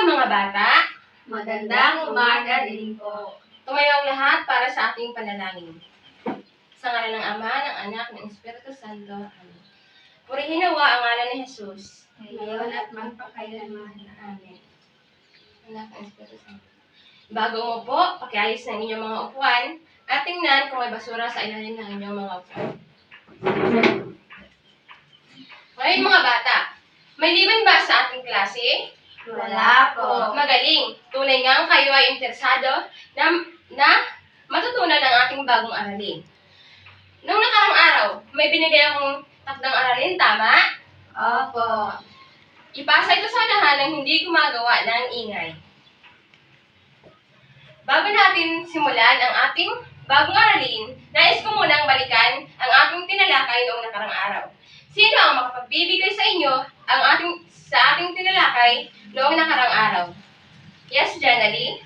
mga bata! Magandang umaga din po. Tumayong lahat para sa ating panalangin. Sa ngalan ng Ama, ng Anak, ng Espiritu Santo. Amen. Purihin nawa ang ngalan ni Jesus. Ngayon at magpakailanman. Amen. Anak ng Espiritu Santo. Bago mo po, pakiayos ng inyong mga upuan at tingnan kung may basura sa ilalim ng inyong mga upuan. Ngayon mga bata, may liban ba sa ating klase? Wala po. Magaling. Tunay ngang kayo ay interesado na matutunan ang ating bagong aralin. Noong nakarang araw, may binigay akong takdang aralin, tama? Opo. Ipasa ito sa unahan ng hindi gumagawa ng ingay. Bago natin simulan ang ating bagong aralin, nais ko munang balikan ang ating tinalakay noong nakarang araw. Sino ang makapagbibigay sa inyo sa ating tinalakay noong nakarang araw? Yes, Janely?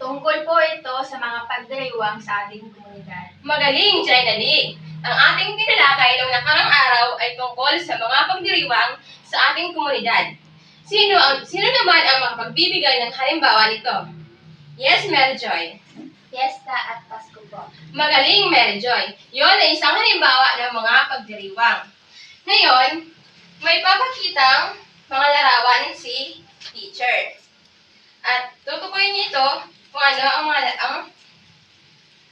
Tungkol po ito sa mga pagdiriwang sa ating komunidad. Magaling, Janely! Ang ating tinalakay noong nakarang araw ay tungkol sa mga pagdiriwang sa ating komunidad. Sino naman ang makapagbibigay ng halimbawa nito? Yes, Mary Joy. Fiesta at Pasko po. Magaling, Mary Joy. Yon ay isang halimbawa ng mga pagdiriwang. Ngayon, may papakitang mga larawan si teacher. At tutukoy niyo ito kung ano ang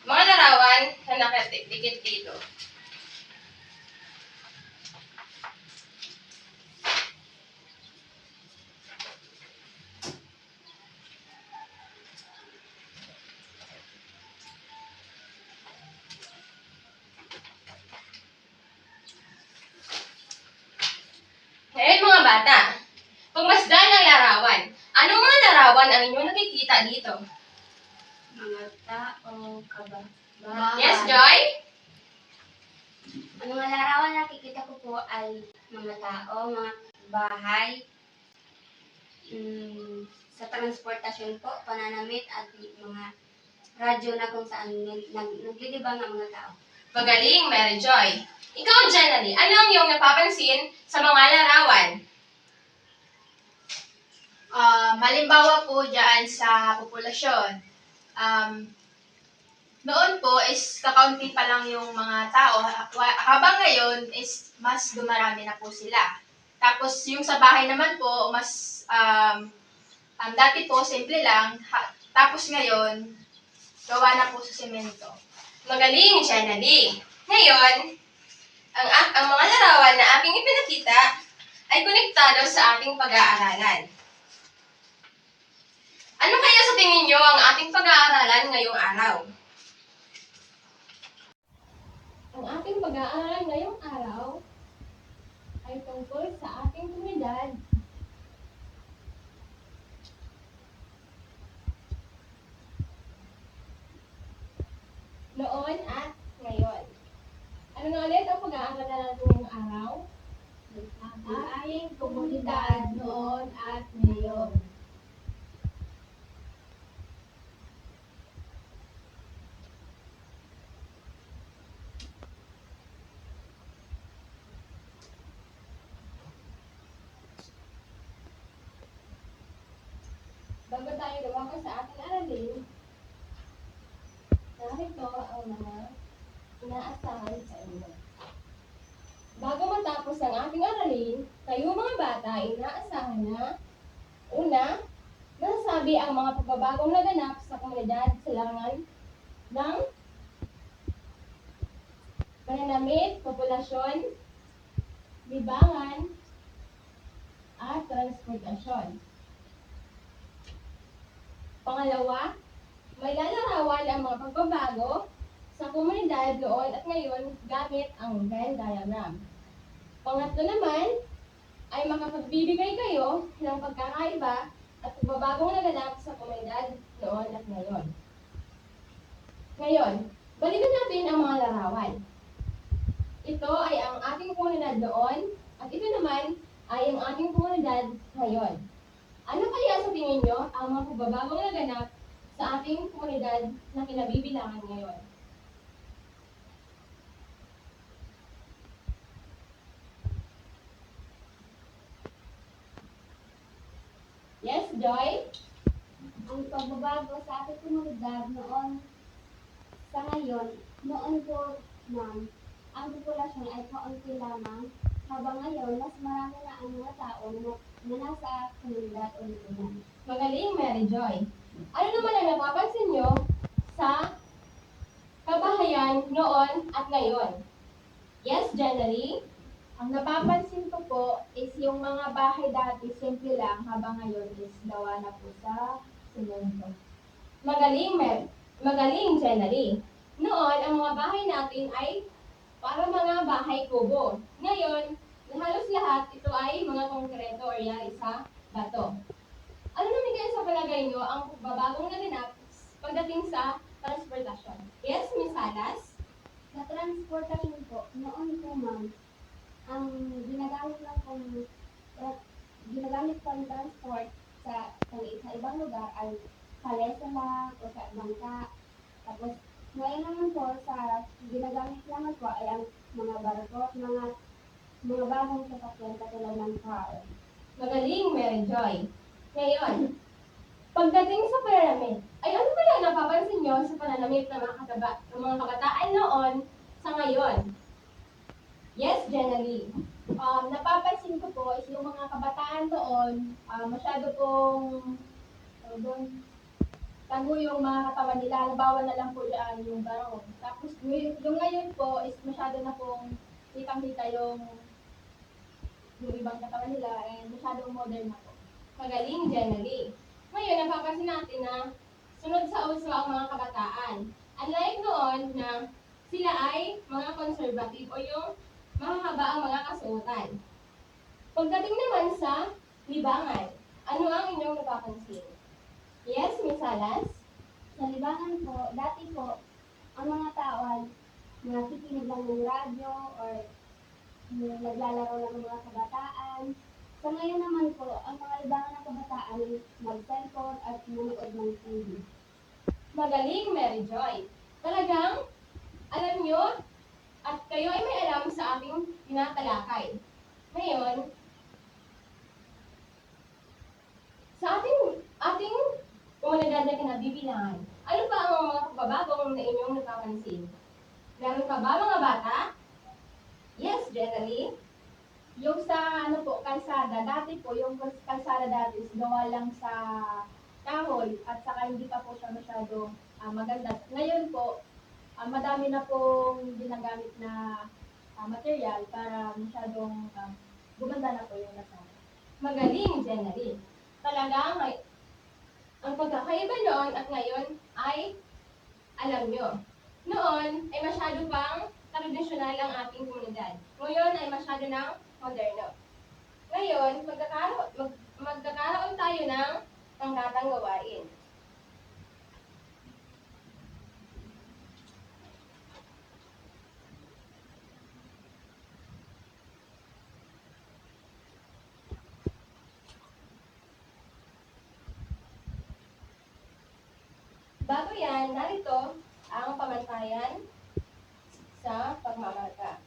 mga larawan na nakadikit dito. Ngayon mga bata, pagmasdan ng larawan. Anong mga larawan ang inyong nakikita dito? Mga tao, Yes, Joy? Ang mga larawan na nakikita ko po ay mga tao, mga bahay, sa transportasyon po, pananamit at mga radyo na kung saan naglilibang ang mga tao. Magaling, Mary Joy. Ikaw, Janely, ano ang iyong napapansin sa mga larawan? Malimbawa po dyan sa populasyon. Noon po is kakaunti pa lang yung mga tao. Habang ngayon is mas dumarami na po sila. Tapos yung sa bahay naman po, mas dati po simple lang. Tapos ngayon, gawa na po sa semento. Magaling, Janely. Ngayon, ang mga larawan na aking ipinakita ay konektado sa ating pag-aaralan. Ano kaya sa tingin niyo ang ating pag-aaralan ngayong araw? Ang ating pag-aaralan ngayong araw ay tungkol sa ating komunidad. Noon at ngayon. Ano na ulit ang pag-aaralan natin ngayong araw? Ang ating komunidad noon at ngayon. Bago tayo lumako sa ating aralin, narito ang mga inaasahan sa inyo. Bago matapos ang ating aralin, kayo mga bata inaasahan na una, nasasabi ang mga pagbabagong naganap sa komunidad sa larangan ng pananamit, populasyon, libangan, at transportasyon. Pangalawa, may lalarawan ang mga pagbabago sa komunidad noon at ngayon gamit ang Venn diagram. Pangatlo naman, ay makapagbibigay kayo ng pagkakaiba at pagbabagong naganap sa komunidad noon at ngayon. Ngayon, balikan natin ang mga larawan. Ito ay ang ating komunidad noon at ito naman ay ang ating komunidad ngayon. Ano kaya sa tingin nyo ang mga pagbabagong naganap sa ating komunidad na kinabibilangan ngayon? Yes, Joy? Ang pagbabago sa ating komunidad noon sa ngayon, noon po, ma'am, ang populasyon ay kaunti lamang, habang ngayon, mas marami na ang mga tao na nasa komunidad o lipunan. Magaling, Mary Joy. Ano naman ang napapansin nyo sa kabahayan noon at ngayon? Yes, January? Ang napapansin ko po is yung mga bahay dati simple lang habang ngayon is gawa na po sa semento. Magaling, Magaling, January. Noon, ang mga bahay natin ay para mga bahay kubo. Ngayon, halos lahat ito ay mga konkreto or yari sa bato. Ano naman kayo sa palagay nyo ang babagong naganap pagdating sa transportasyon? Yes, Miss Salas? Sa transportasyon po, noon po, ma'am, ang ginagamit lang pong ginagamit pang transport sa ibang lugar ay kalesa lang o sa bangka. Tapos, ngayon naman po, sa ginagamit naman po ay ang mga barko, mga bagong sasakyan katulad ng car. Magaling, Mary Joy. Ngayon, pagdating sa pananamit, ay ano ba yung napapansin nyo sa pananamit ng mga kabataan noon sa ngayon? Yes, Jenny. Napapansin ko po is yung mga kabataan doon, masyado pong tago yung mga katawan nila, bawal na lang po yan yung barong. Tapos yung ngayon po is masyado na pong kitang-kita yung ibang katawan nila and masyadong modern na po. Magaling, Jenny. Ngayon, napapansin natin na sunod sa uso ang mga kabataan. Unlike noon na sila ay mga conservative o yung mahahaba ang mga kasuotan. Pagdating naman sa libangan, ano ang inyong napapansin? Yes, Miss Salas? Sa libangan po, dati po, ang mga tao ay nakikinig lang ng radyo or naglalaro lang ng mga kabataan. Sa ngayon naman po, ang mga libangan ng kabataan ay mag-cellphone at manood ng TV. Magaling, Mary Joy. Talagang, alam nyo, at kayo ay may alam sa ating tinatalakay. Ngayon, sa ating komunidad na kinabibilangan, ano ba ang mga pagbabagong na inyong napapansin? Meron ka ba mga bata? Yes, Jenny. Yung sa ano po, kalsada, dati po yung kalsada dati is gawa lang sa kahoy at saka hindi pa po siya masyado maganda. Ngayon po, madami na pong ginagamit na material para masyadong gumanda na po yung kalsada. Magaling, Jenny. Talagang, ang pagkakaiba noon at ngayon ay alam nyo. Noon ay masyado pang tradisyonal ang ating komunidad. Ngayon ay masyado ng moderno. Ngayon, magkakaroon tayo ng pangkatang gawain. Bago yan, narito ang pamantayan sa pagmamarka.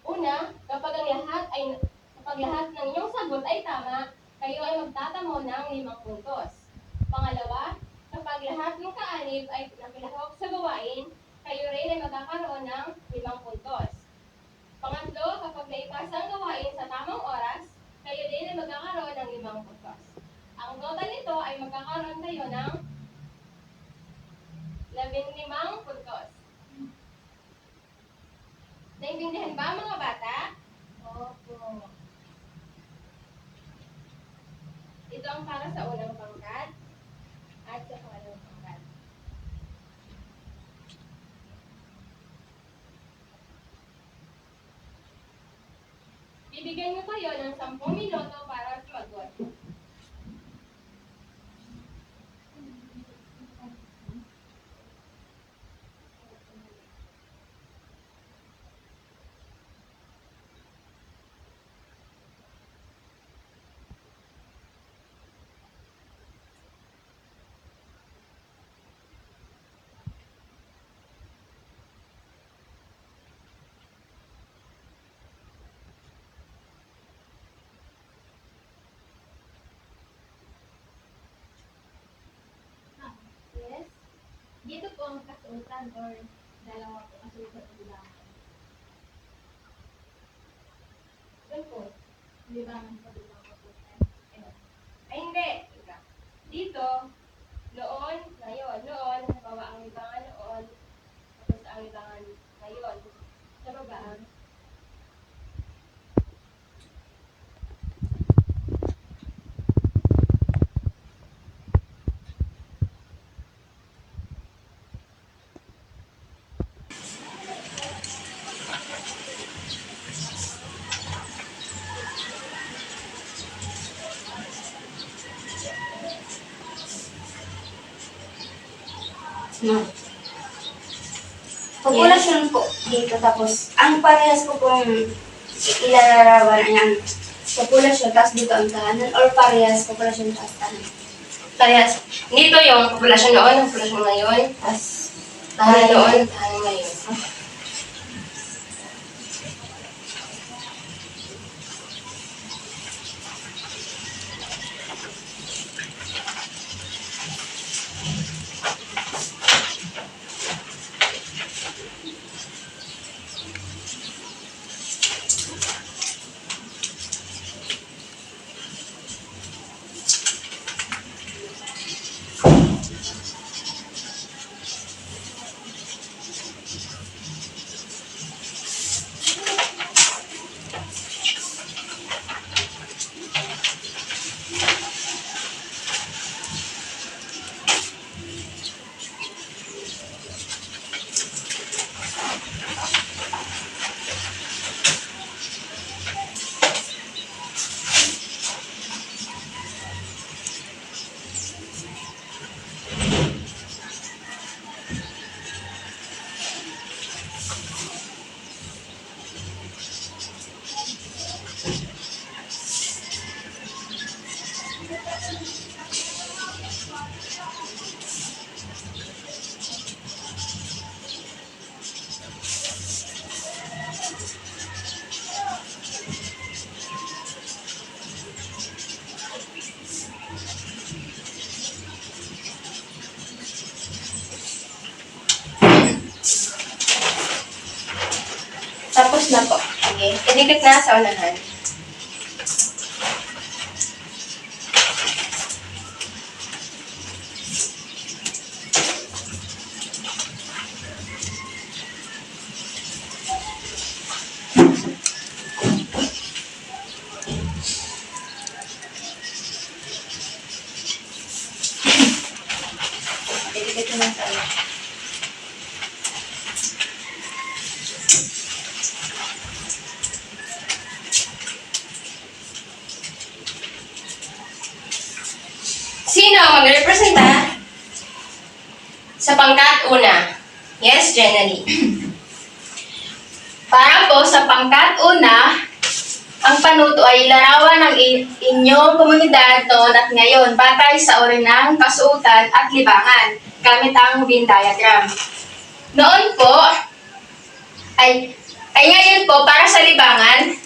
Una, kapag lahat ng inyong sagot ay tama, kayo ay magtatamo ng 5 puntos. Pangalawa, kapag lahat ng kaanib ay nakilahok sa gawain, kayo rin ay magkakaroon ng 5 puntos. Pangatlo, kapag naipasa ang gawain sa tamang oras, kayo din ay magkakaroon ng 5 puntos. Ang total nito ay magkakaroon kayo ng 15 puntos. Naintindihan ba mga bata? Opo. Ito ang para sa unang pangkat at sa pangalawang pangkat. Bibigyan niyo kayo ng 10 minuto para sumagot. ang kasuotan or dalawa po ang sulat ng libangan? Doon po. Libangan po dito ang kasuotan. Ay, hindi. Ika. Dito, noon, ngayon. Noon, halimbawa ang libangan noon, tapos ang libangan ngayon. Sa baba, No. Populasyon po dito tapos ang parehas po pong ilalarawan ay ang populasyon tapos dito ang tahanan or parehas populasyon tapos tahanan. parehas. Dito yung populasyon noon, ang populasyon ngayon, tapos tahanan noon, tahanan ngayon. Tapos na po. Sige. Idikit na sa unahan. Idikit na sa unahan. Sino ang magrepresenta sa pangkat una? Yes, Jenny. Para po sa pangkat una, ang panuto ay larawan ng inyong komunidad noon at ngayon batay sa uri ng kasuotan at libangan gamit ang Venn diagram. Noon po, ay ngayon po para sa libangan,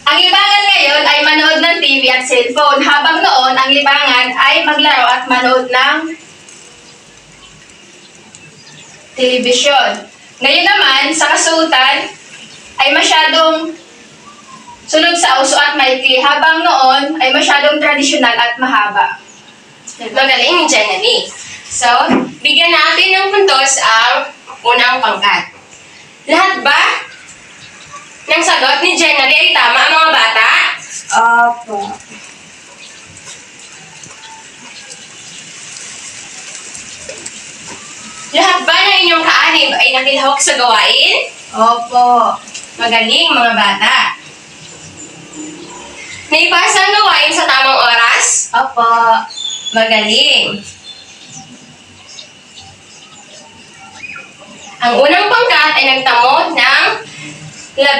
ang libangan ngayon ay manood ng TV at cellphone, habang noon ang libangan ay maglaro at manood ng telebisyon. Ngayon naman, sa kasuotan, ay masyadong sunod sa uso at maikli, habang noon ay masyadong tradisyonal at mahaba. Magaling, Jenny. So, bigyan natin ng puntos ang unang pangkat. Lahat ba ng sagot ni Jenny ay tama, mga bata? Opo. Lahat ba ng inyong kaanib ay nakilahok sa gawain? Opo. Magaling, mga bata. Naipasa ang gawain sa tamang oras? Opo. Magaling. Ang unang pangkat ay nagtamo ng 15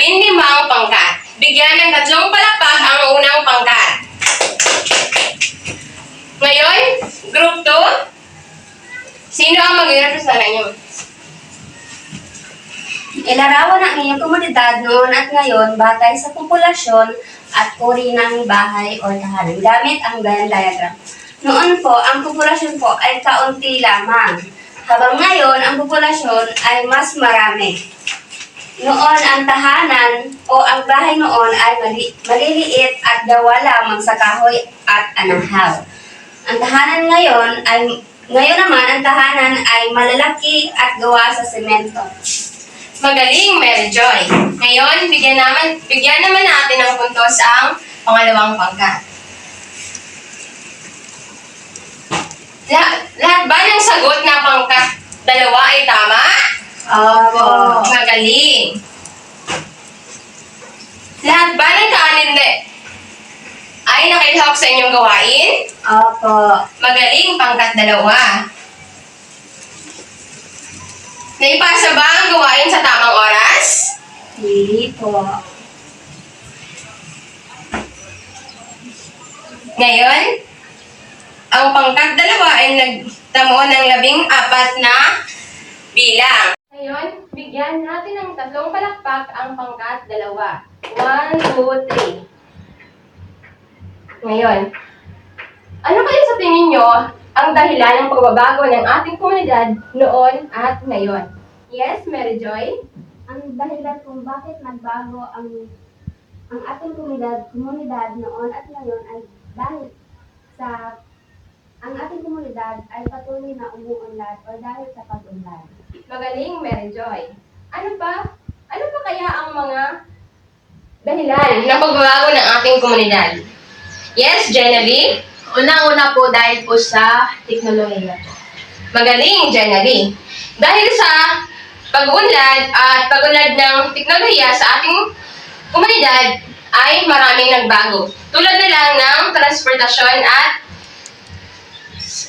pangkat. Bigyan ng 3 palakpak ang unang pangkat. Ngayon, group 2. Sino ang mag-represent niyo? Ilarawan ang inyong komunidad noon at ngayon batay sa populasyon at uri ng bahay o tahanan gamit ang Venn diagram. Noon po, ang populasyon po ay kaunti lamang. Habang ngayon, ang populasyon ay mas marami. Noon, ang tahanan o ang bahay noon ay maliliit at gawa lamang sa kahoy at anahaw. Ang tahanan ngayon naman, ang tahanan ay malalaki at gawa sa semento. Magaling, Mary Joy. Ngayon, bigyan naman natin ng puntos ang pangalawang pangkat. Lahat ba ng sagot na pangkat dalawa ay tama? Opo. Magaling. Lahat ba ng kanin ay nakilahok sa inyong gawain? Opo. Magaling, pangkat dalawa. Naipasa ba ang gawain sa tamang oras? Hindi po. Ngayon, ang pangkat dalawa ay nagtamo ng 14 na bilang. Ngayon, bigyan natin ng 3 palakpak ang pangkat dalawa. 1, 2, 3. Ngayon, ano kaya sa tingin nyo ang dahilan ng pagbabago ng ating komunidad noon at ngayon? Yes, Mary Joy? Ang dahilan kung bakit nagbago ang ating komunidad noon at ngayon ay dahil sa ang ating komunidad ay patuloy na umuunlad o dahil sa pag-unlad. Magaling, Mary Joy. Ano pa kaya ang mga dahilan ng pagbabago ng ating komunidad? Yes, Jenny? Unang-una po dahil po sa teknolohiya po. Magaling, Jenny. Dahil sa pag-unlad ng teknolohiya sa ating komunidad ay maraming nagbago. Tulad na lang ng transportasyon at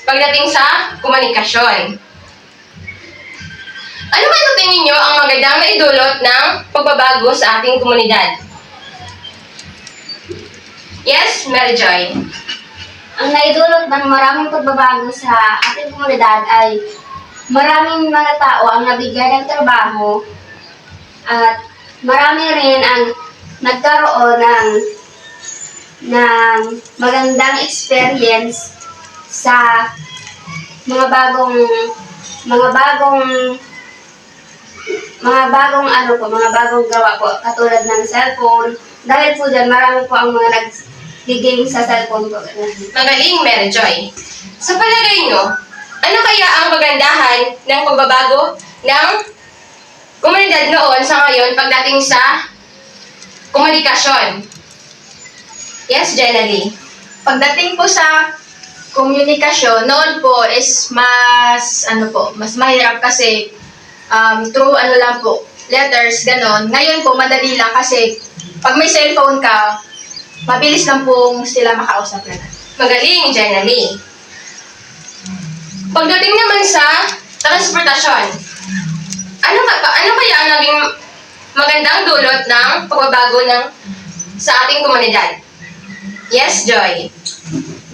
pagdating sa komunikasyon. Ano ba sa tingin nyo ang magandang maidulot ng pagbabago sa ating komunidad? Yes, Mary Joy? Ang naidulot ng maraming pagbabago sa ating komunidad ay maraming mga tao ang nabigyan ng trabaho at marami rin ang nagkaroon ng magandang experience sa mga bagong gawa po katulad ng cellphone. Dahil po dyan, marami po ang mga nag-game sa cellphone po. Magaling, Mary Joy. Sa palagay nyo, ano kaya ang kagandahan ng pagbabago ng komunidad noon sa ngayon pagdating sa komunikasyon? Yes, Jenny? Pagdating po sa komunikasyon, noon po is mas mahirap kasi through lang po, letters, ganon. Ngayon po, madali lang kasi pag may cellphone ka, mabilis lang po sila makausap na. Magaling, Jenny. Pagdating naman sa transportasyon, ano kaya ang naging magandang dulot ng pagbabago sa ating komunidad? Yes, Joy?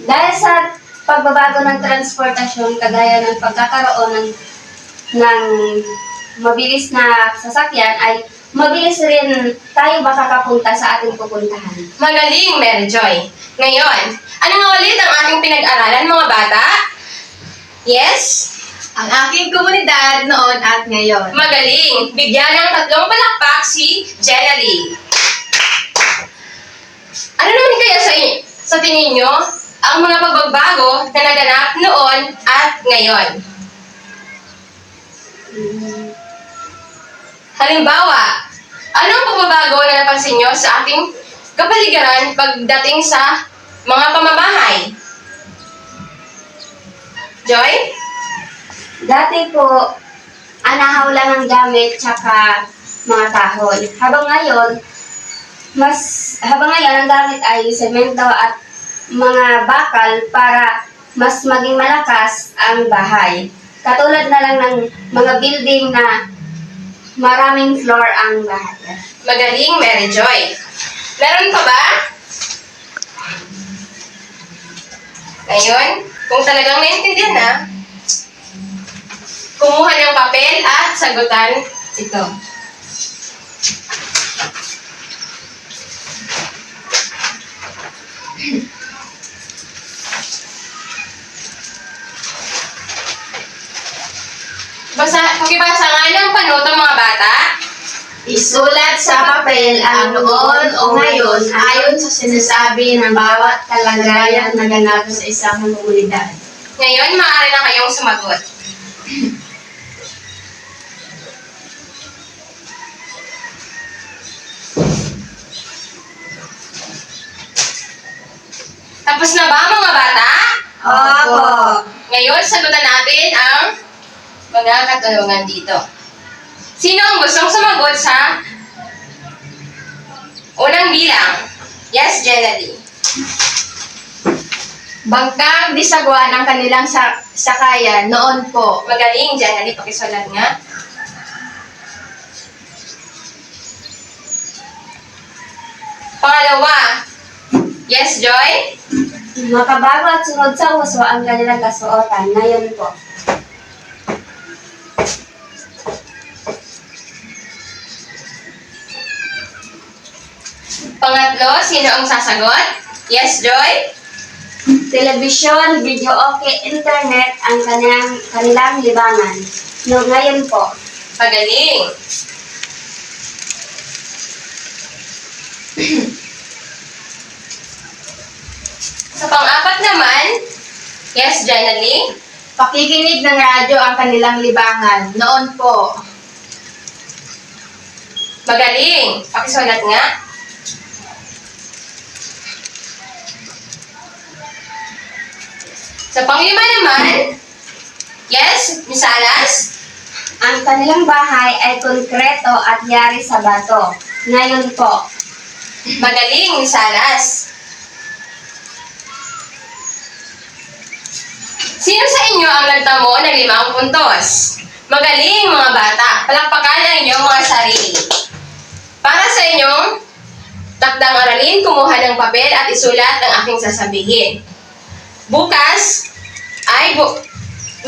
Dahil sa pagbabago ng transportasyon, kagaya ng pagkakaroon ng mabilis na sasakyan, ay mabilis rin tayo makakapunta sa ating pupuntahan. Magaling, Mary Joy. Ngayon, ano nga ulit ang ating pinag-aralan, mga bata? Yes? Ang aking komunidad noon at ngayon. Magaling! Bigyan ng 3 palakpak si Jenny. Ano naman kaya sa tingin nyo ang mga pagbabago na naganap noon at ngayon? Halimbawa, anong pagbabago na napansin nyo sa ating kapaligiran pagdating sa mga pamamahay? Joy? Dati po, anahaw lang ang gamit tsaka mga tahol. Habang ngayon, ang gamit ay semento at mga bakal para mas maging malakas ang bahay. Katulad na lang ng mga building na maraming floor ang bahay. Magaling, Mary Joy. Meron pa ba? Ngayon, kung talagang naintindihan na, kumuha ng papel at sagutan ito. Pakibasa nga ng panuto mga bata. Isulat sa papel ang noon o ngayon ayon sa sinasabi ng bawat kalagayan na ganap sa isang komunidad. Ngayon, maaari na kayong sumagot. Tapos na ba mga bata? Opo. Ngayon, sagutan natin ang mga katanungan dito. Sino ang gustong sumagot sa unang bilang? Yes, Jenny. Bangkang di sagwa ng kanilang sakayan noon po. Magaling, Jenny. Pakisulat nga. Pangalawa. Yes, Joy? Makabago at sunod sa uso ang kanilang kasuotan. Ngayon po. Pangatlo, sino ang sasagot? Yes, Joy? Telebisyon, video okay, internet ang kanilang libangan. No, ngayon po. Magaling. Sa pang-apat naman, yes, Jenny? Pakikinig ng radyo ang kanilang libangan noon po. Magaling. Pakisulat nga. Sa panglima naman, yes, Miss Alas? Ang kanilang bahay ay konkreto at yari sa bato. Ngayon po. Magaling, Miss Alas. Sino sa inyo ang nagtamo ng 5 puntos? Magaling, mga bata. Palakpakan ang inyong mga sarili. Para sa inyong takdang aralin, kumuha ng papel at isulat ang aking sasabihin. Bukas ay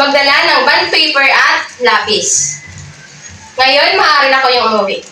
magdala ng bond paper at lapis. Ngayon, maaari na ko yung umuwi.